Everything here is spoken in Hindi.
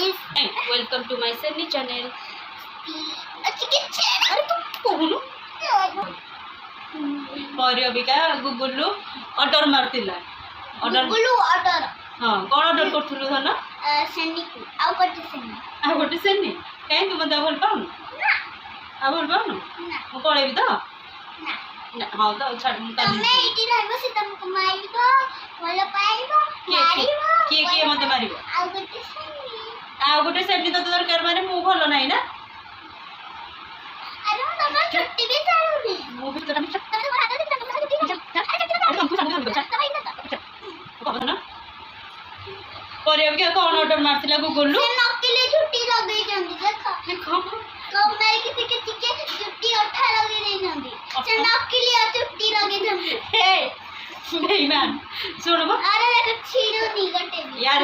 is and welcome to my Sunny channel. अरे तू कहूनु पर अबिका गुगुलु ऑर्डर मारतिला ऑर्डर गुगुलु ऑर्डर हां कोन ऑर्डर करथुलु धन सेनी को आउ करते सेनी आ गोटे सेनी काहे तू मते भल पाउनु ना आ भल पाउनु ना मु पळेबी तो ना हां तो छाड़ मु तमे इटी रहबो से तुमको मारिबो भलो पाइबो मारिबो के मते मारिबो आउ करते सेनी आ गोटे सेनी तो दरकार माने मु भलो नाही ना अरे तुम छुट्टी भी चालूनी मु भी तो हम तुम तो हाथ दे तुम छुट्टी ना पर अबिका कोन ऑर्डर मारतिला गुगुलु से नकली छुट्टी लगे जंदी देखो देखो तो मैं किसी के चिके छुट्टी उठा लगे नहीं जंदी से नकली छुट्टी लगे जंदी हे बेईमान सुनो अरे देखो छीरो नी गटे यार